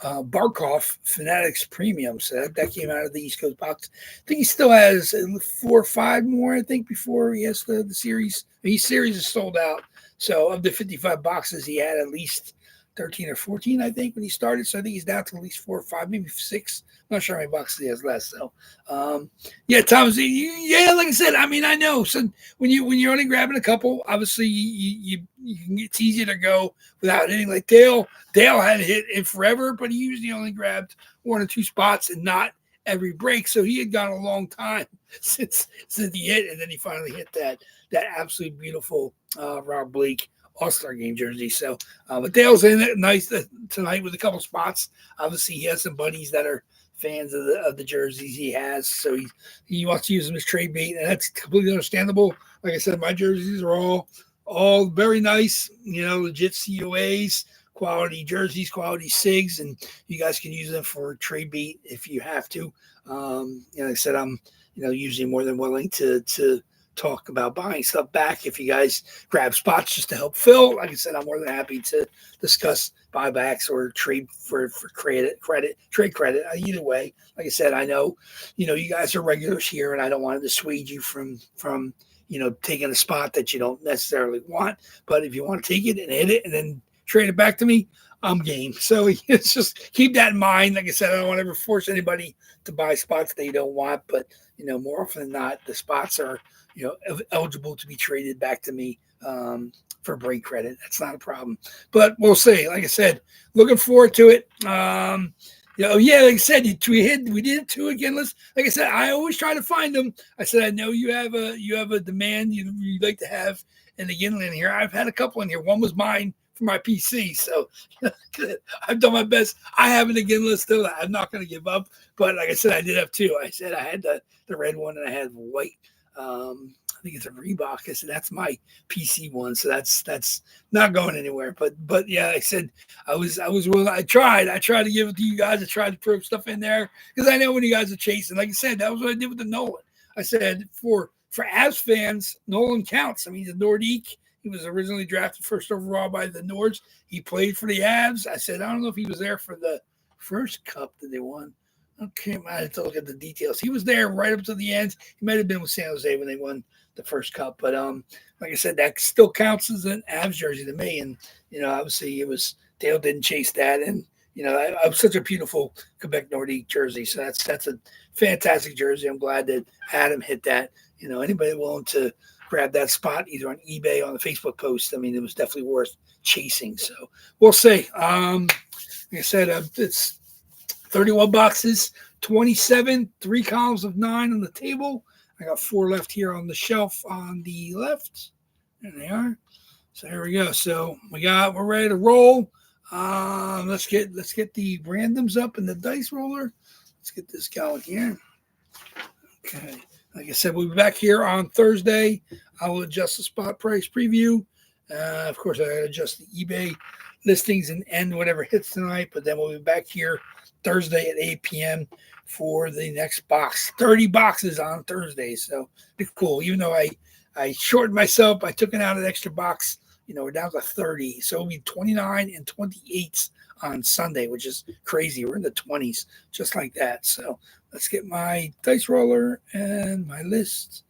Barkov Fanatics Premium. So that came out of the East Coast box. I think he still has 4 or 5 more, I think, before he has the series. His series is sold out. So of the 55 boxes, he had at least 13 or 14, I think, when he started. So I think he's down to at least 4 or 5, maybe 6. I'm not sure how many boxes he has left. So, yeah, Thomas, yeah, like I said, I mean, I know. So when you're only grabbing a couple, obviously it's easier to go without hitting. Like Dale had hit it forever, but he usually only grabbed 1 or 2 spots and not every break. So he had gone a long time since he hit, and then he finally hit that absolutely beautiful Rob Blake All-Star Game jersey. So, but Dale's in it nice tonight with a couple spots. Obviously, he has some buddies that are fans of the jerseys he has, so he wants to use them as trade bait, and that's completely understandable. Like I said, my jerseys are all very nice, legit COAs, quality jerseys, quality SIGs, and you guys can use them for trade bait if you have to. Like I said, I'm usually more than willing to talk about buying stuff back if you guys grab spots just to help fill. Like I said, I'm more than happy to discuss buybacks or trade for trade credit. Either way, like I said, I know you guys are regulars here, and I don't want to dissuade you from taking a spot that you don't necessarily want. But if you want to take it and hit it and then trade it back to me, I'm game. So it's just keep that in mind. Like I said, I don't want to ever force anybody to buy spots they don't want, but more often than not, the spots are eligible to be traded back to me for break credit. That's not a problem. But we'll see. Like I said, looking forward to it. Like I said, we did 2 again. Like I said, I always try to find them. I said, I know you have a demand you'd like to have in the inland here. I've had a couple in here. One was mine for my PC, so I've done my best. I have an again list still. I'm not going to give up. But like I said, I did have 2. I said I had the red one and I had white. I think it's a Reebok. I said that's my PC one, so that's not going anywhere. But yeah, I said I was willing. I tried to give it to you guys. I tried to throw stuff in there because I know when you guys are chasing. Like I said, that was what I did with the Nolan. I said for Avs fans, Nolan counts. I mean, the Nordique. He was originally drafted first overall by the Nords. He played for the Avs. I said I don't know if he was there for the first cup that they won. Okay, I had to look at the details. He was there right up to the end. He might have been with San Jose when they won the first cup, but like I said, that still counts as an Avs jersey to me. And obviously, it was Dale didn't chase that, and I was such a beautiful Quebec Nordique jersey. So that's a fantastic jersey. I'm glad that Adam hit that. Anybody willing to grab that spot either on eBay or on the Facebook post, I mean, it was definitely worth chasing. So we'll see. Like I said, it's 31 boxes, 27, 3 columns of 9 on the table. I got 4 left here on the shelf on the left. There they are. So here we go. So we're ready to roll. Let's get the randoms up in the dice roller. Let's get this going here. Okay. Like I said, we'll be back here on Thursday. I will adjust the spot price preview. Of course, I adjust the eBay listings and end whatever hits tonight. But then we'll be back here Thursday at 8 p.m. for the next box. 30 boxes on Thursday. So it's cool. Even though I shortened myself, I took it out an extra box. We're down to 30. So it'll be 29 and 28 on Sunday, which is crazy. We're in the 20s, just like that. So let's get my dice roller and my list.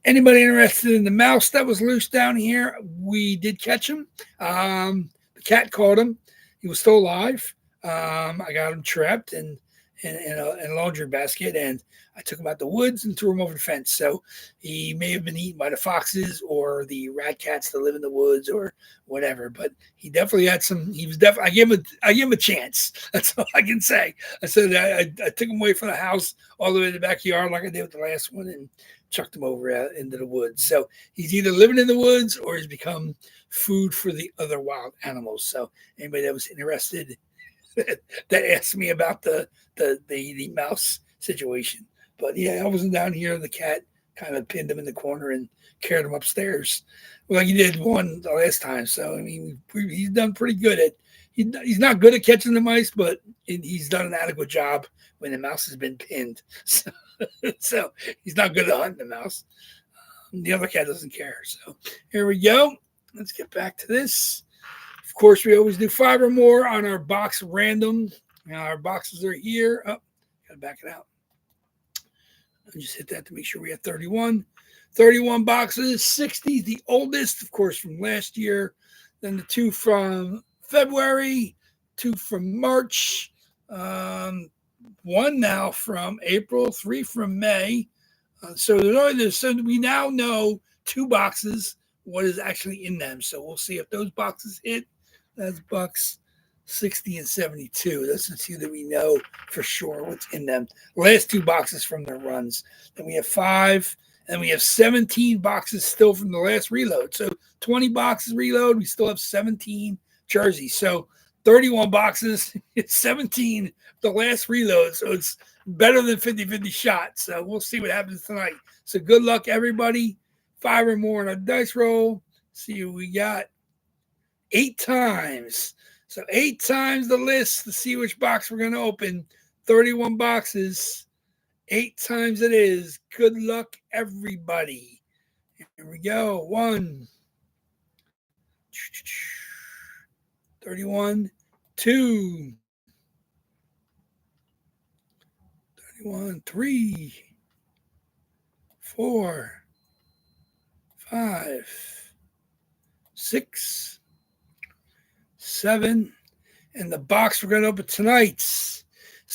Anybody interested in the mouse that was loose down here? We did catch him. The cat caught him. He was still alive. I got him trapped in a laundry basket, and I took him out the woods and threw him over the fence. So he may have been eaten by the foxes or the rat cats that live in the woods or whatever. But he definitely had some. He was definitely. I gave him a chance. That's all I can say. I said I took him away from the house all the way to the backyard like I did with the last one and chucked him over into the woods. So he's either living in the woods or he's become food for the other wild animals. So anybody that was interested that asked me about the mouse situation. But yeah, I wasn't down here. The cat kind of pinned him in the corner and carried him upstairs. Well, like he did one the last time. So, I mean, he's done pretty good at he's not good at catching the mice, but he's done an adequate job when the mouse has been pinned. So he's not good at hunting the mouse. The other cat doesn't care. So here we go. Let's get back to this. Of course, we always do 5 or more on our box random Now our boxes are here. Oh, gotta back it out. I just hit that to make sure we have 31. 31 boxes, 60, the oldest, of course, from last year. Then the 2 from February, 2 from March, 1 now from April, 3 from May. So we now know 2 boxes, what is actually in them. So we'll see if those boxes hit. That's bucks 60 and 72. That's the 2 that we know for sure what's in them. Last 2 boxes from their runs. Then we have 5, and we have 17 boxes still from the last reload. So 20 boxes reload. We still have 17 jerseys. So 31 boxes, it's 17 the last reload. So it's better than 50-50 shots. So we'll see what happens tonight. So good luck, everybody. 5 or more on a dice roll. See what we got. 8 times. So 8 times the list to see which box we're going to open. 31 boxes. 8 times it is. Good luck, everybody. Here we go. 1. 31. 2. 31. 3. 4. 5. 6. 7. And the box we're going to open tonight is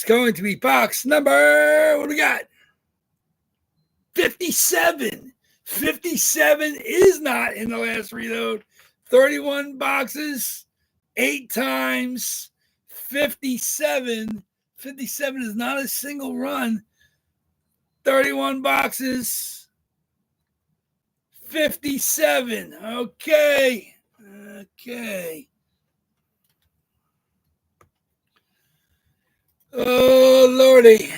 going to be box number, what do we got? 57. 57 is not in the last reload. 31 boxes, 8 times, 57. 57 is not a single run. 31 boxes, 57. Okay. Oh, Lordy.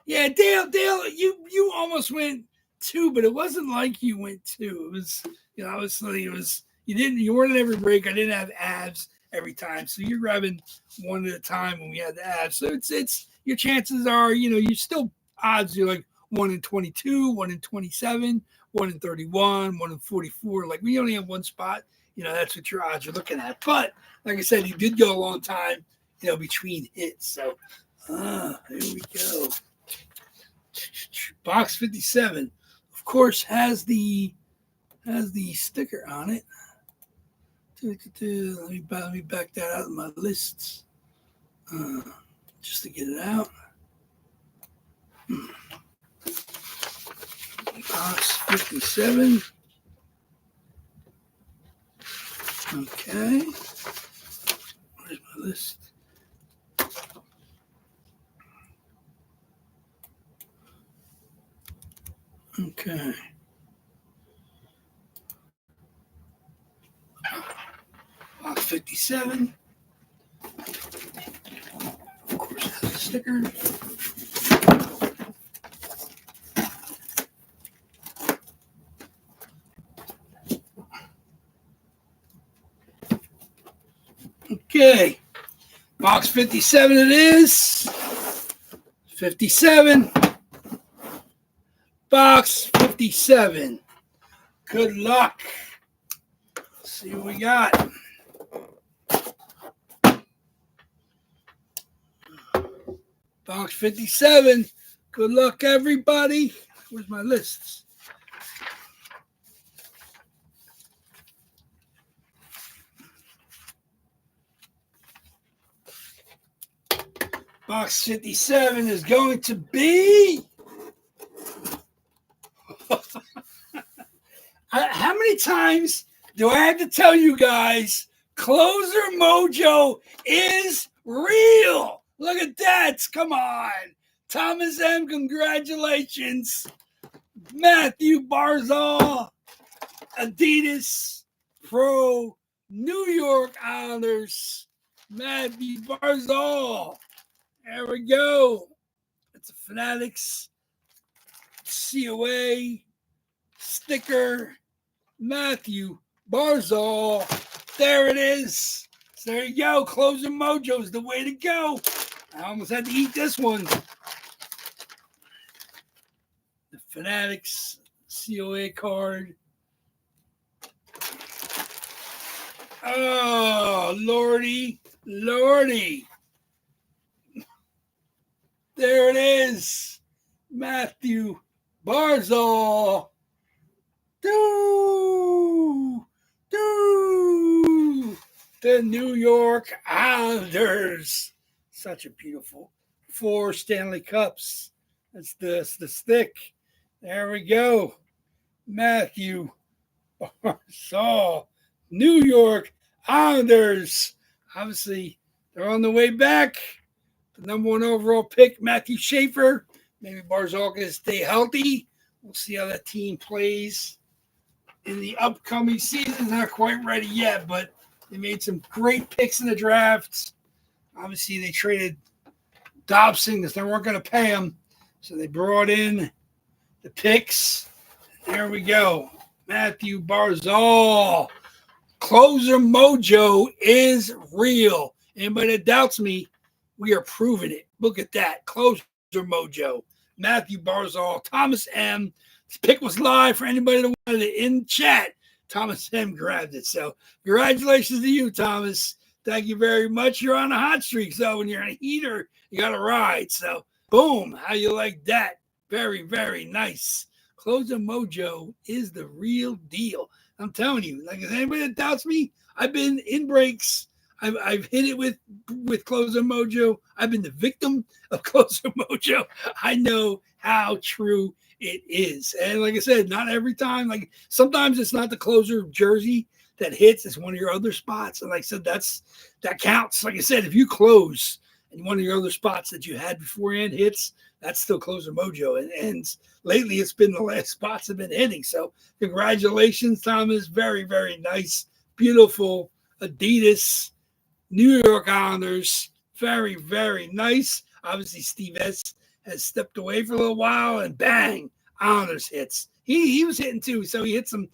Yeah, Dale, you almost went 2, but it wasn't like you went 2. It was, obviously it was, you weren't at every break. I didn't have abs every time. So you're grabbing 1 at a time when we had the abs. So it's your chances are, you're still odds. You're like 1 in 22, 1 in 27, 1 in 31, 1 in 44. Like we only have 1 spot. That's what your odds are looking at. But like I said, you did go a long time, between hits. So here we go. Box 57, of course, has the sticker on it. Let me back that out of my lists, just to get it out. Box 57. Okay. Where's my list? Okay. Box 57. Of course, it has a sticker. Okay. Box 57 it is. 57. Box 57. Good luck. Let's see what we got. Box 57. Good luck, everybody. Where's my lists? Box 57 is going to be... How many times do I have to tell you guys Closer Mojo is real? Look at that. Come on. Thomas M., congratulations. Matthew Barzal, Adidas Pro, New York Islanders. Matthew Barzal. There we go. It's a Fanatics COA sticker. Matthew Barzal. There it is. So there you go. Closing Mojo is the way to go. I almost had to eat this one. The Fanatics COA card. Oh, Lordy, Lordy. There it is. Matthew Barzal. The New York Islanders. Such a beautiful 4 Stanley Cups. That's the stick. There we go. Matthew Barzal. New York Islanders. Obviously, they're on the way back. The number 1 overall pick, Matthew Schaefer. Maybe Barzal can stay healthy. We'll see how that team plays in the upcoming season. Not quite ready yet, but they made some great picks in the drafts. Obviously, they traded Dobson because they weren't going to pay him. So they brought in the picks. There we go. Matthew Barzal. Closer mojo is real. Anybody that doubts me, we are proving it. Look at that. Closer mojo. Matthew Barzal. Thomas M. This pick was live for anybody that wanted it in chat. Thomas M. grabbed it. So congratulations to you, Thomas. Thank you very much. You're on a hot streak. So when you're on a heater, you got to ride. So boom. How you like that? Very, very nice. Closer mojo is the real deal. I'm telling you, like if anybody that doubts me, I've been in breaks. I've hit it with Closer Mojo. I've been the victim of Closer Mojo. I know how true it is. And like I said, not every time. Like sometimes it's not the closer jersey that hits. It's one of your other spots. And like I said, that counts. Like I said, if you close and one of your other spots that you had beforehand hits, that's still Closer Mojo. And lately it's been the last spots have been hitting. So congratulations, Thomas. Very, very nice. Beautiful Adidas New York Islanders. Very, very nice. Obviously, Steve S. has stepped away for a little while, and bang, Islanders hits. He was hitting too, so he hit some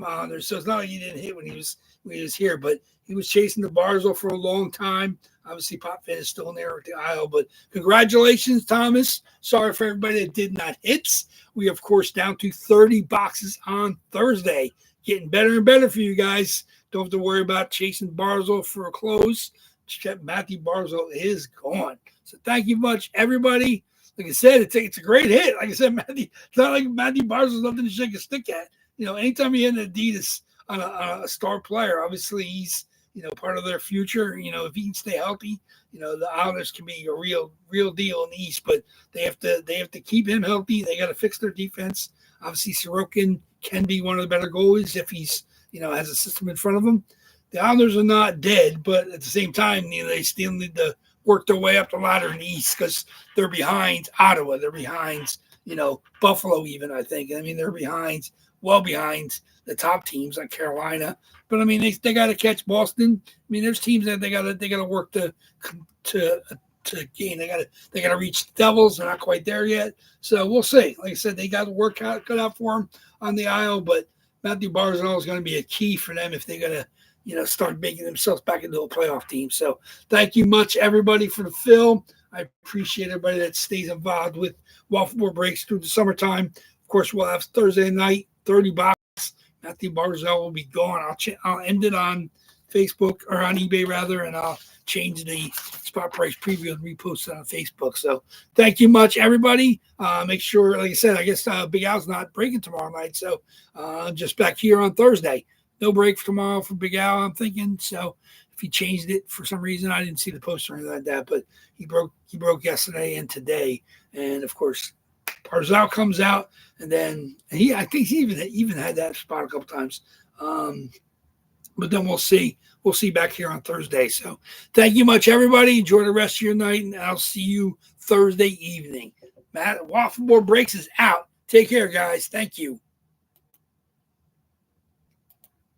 Islanders. So it's not like he didn't hit when he was here, but he was chasing the Barzal for a long time. Obviously, Pop Fan is still in there with the aisle, but congratulations, Thomas. Sorry for everybody that did not hit. We, of course, down to 30 boxes on Thursday. Getting better and better for you guys. Don't have to worry about chasing Barzal for a close. Matthew Barzal is gone. So thank you much, everybody. Like I said, it's a great hit. Like I said, it's not like Matthew Barzal's nothing to shake a stick at. Anytime you hit an Adidas on a star player, obviously he's part of their future. If he can stay healthy, the Islanders can be a real deal in the East. But they have to keep him healthy. They got to fix their defense. Obviously, Sorokin can be one of the better goalies if he's has a system in front of him. The Islanders are not dead, but at the same time, they still need to work their way up the ladder in the East because they're behind Ottawa. They're behind, Buffalo even, I think. I mean, they're behind the top teams like Carolina. But, I mean, they got to catch Boston. I mean, there's teams that they got to work to gain. They got to reach the Devils. They're not quite there yet. So we'll see. Like I said, they got to work out cut out for them on the aisle, but Matthew Barzal is going to be a key for them if they're going to, start making themselves back into a playoff team. So thank you much, everybody, for the film. I appreciate everybody that stays involved with WAFFLEBOARD breaks through the summertime. Of course, we'll have Thursday night, 30 boxes. Matthew Barzal will be gone. I'll end it on Facebook or on eBay rather, and I'll change the spot price preview and repost it on Facebook. So thank you much, everybody. Make sure, like I said, I guess Big Al's not breaking tomorrow night. So just back here on Thursday. No break for tomorrow for Big Al, I'm thinking. So if he changed it for some reason, I didn't see the post or anything like that, but he broke yesterday and today. And of course, Barzal comes out, and then I think he even had that spot a couple times. But then we'll see. We'll see back here on Thursday. So thank you much, everybody. Enjoy the rest of your night, and I'll see you Thursday evening. Matt, WAFFLEBOARD Breaks is out. Take care, guys. Thank you.